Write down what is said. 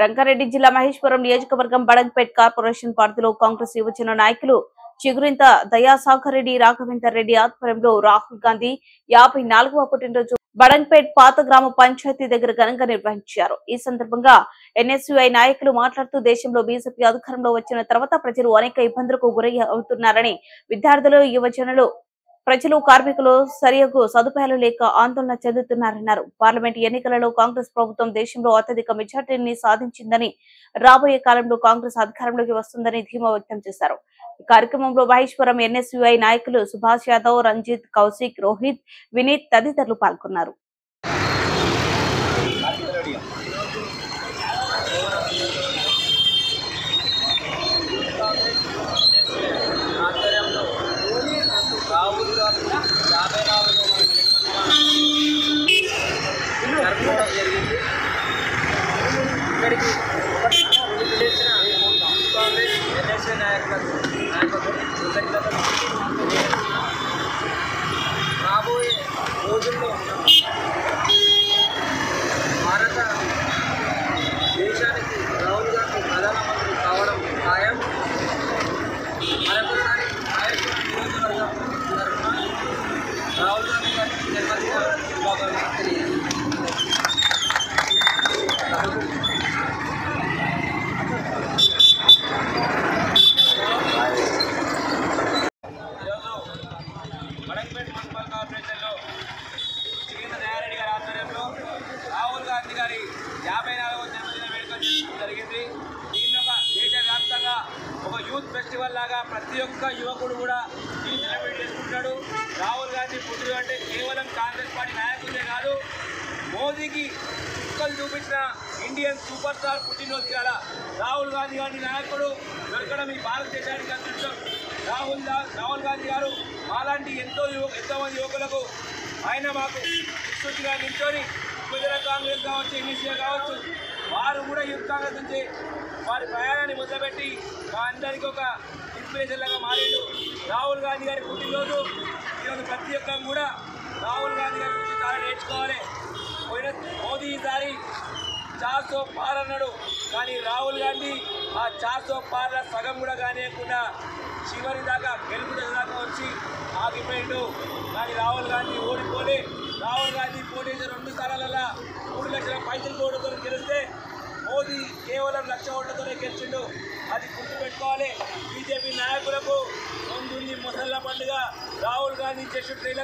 రంగారెడ్డి జిల్లా మహేశ్వరం నియోజకవర్గం బడంగ్పేట్ కార్పొరేషన్ పరిధిలో కాంగ్రెస్ యువజన నాయకులు చిగురింత దయాసాగర్ రెడ్డి రాఘవేందర్ రెడ్డి ఆధ్వర్యంలో రాహుల్ గాంధీ 54వ పుట్టినరోజు బడంగ్పేట్ పాత గ్రామ పంచాయతీ దగ్గర ఘనంగా నిర్వహించారు. ఈ సందర్భంగా ఎన్ఎస్యుఐ నాయకులు మాట్లాడుతూ దేశంలో బీజేపీ అధికారంలో వచ్చిన తర్వాత ప్రజలు అనేక ఇబ్బందులకు గురి అవుతున్నారని, విద్యార్థులు, యువజనులు, ప్రజలు, కార్మికులు సరియగు సదుపాయాలు లేక ఆందోళన చెందుతున్నారన్నారు. పార్లమెంట్ ఎన్నికలలో కాంగ్రెస్ ప్రభుత్వం దేశంలో అత్యధిక మెజార్టీని సాధించిందని, రాబోయే కాలంలో కాంగ్రెస్ అధికారంలోకి వస్తుందని ధీమా వ్యక్తం చేశారు. ఈ కార్యక్రమంలో మహేశ్వరం ఎన్ఎస్యుఐ నాయకులు సుభాష్ యాదవ్, రంజిత్, కౌశిక్, రోహిత్, వినీత్ తదితరులు పాల్గొన్నారు. ఇక్కడికి పిలిచిన కాంగ్రెస్ ఎన్ఎస్ఏ నాయకులకు కృతజ్ఞతలు. రాబోయే రోజుల్లో భారత దేశానికి రాహుల్ గాంధీ ప్రధానమంత్రి కావడం ఖాయం. మరొకసారి నియోజకవర్గం తరఫున రాహుల్ గాంధీ గారికి జన్మదిన శుభాకాంక్షలు తెలియజేస్తున్నాను. బడంగ్పేట్ మున్సిపల్ కార్పొరేషన్లో చిగురింత దయారెడ్డి గారి ఆధ్వర్యంలో రాహుల్ గాంధీ గారి 54వ జన్మదిన వేడుక చేసుకోవడం జరిగింది. దీన్ని ఒక దేశవ్యాప్తంగా ఒక యూత్ ఫెస్టివల్ లాగా ప్రతి ఒక్క యువకుడు కూడా దీన్ని సెలబ్రేట్ చేసుకుంటాడు. రాహుల్ గాంధీ పుట్టిన అంటే కేవలం కాంగ్రెస్ పార్టీ నాయకులే కాదు, మోదీకి చుక్కలు చూపించిన ఇండియన్ సూపర్ స్టార్ పుట్టినరోజు కదా రాహుల్ గాంధీ గారి నాయకుడు దొరకడం ఈ భారతదేశానికి అదృష్టం. రాహుల్ గాంధీ గారు మాలాంటి ఎంతోమంది యువకులకు ఆయన మాకు విస్తృతిగా నిల్చొని యువజన కాంగ్రెస్ కావచ్చు, ఎన్ఎస్ఏ కావచ్చు, వారు కూడా యూత్ కాంగ్రెస్ నుంచి వారి ప్రయాణాన్ని మొదలుపెట్టి మా అందరికీ ఒక ఇన్స్పిరేషన్ లాగా మారిండు. రాహుల్ గాంధీ గారి పుట్టినరోజు ఈరోజు ప్రతి ఒక్కరు కూడా రాహుల్ గాంధీ గారి గురించి చాలా నేర్చుకోవాలి. మోదీ ఈసారి 400 పార్ అన్నాడు, కానీ రాహుల్ గాంధీ ఆ 400 పార్ల సగం కూడా కానియకుండా చివరి దాకా గెలుపు దాకా వచ్చి ఆగిపోయిండు. కానీ రాహుల్ గాంధీ ఓడిపోలే. రాహుల్ గాంధీ పోటీ చేసిన 2 స్థానాలలో 3 లక్షల పైసలు ఓటుతో గెలిస్తే మోదీ కేవలం 1,00,000 ఓట్లతోనే గెలిచిండు. అది గుర్తుపెట్టుకోవాలి. బీజేపీ నాయకులకు ముందుంది ముసళ్ళ పండుగ. రాహుల్ గాంధీ చేసిన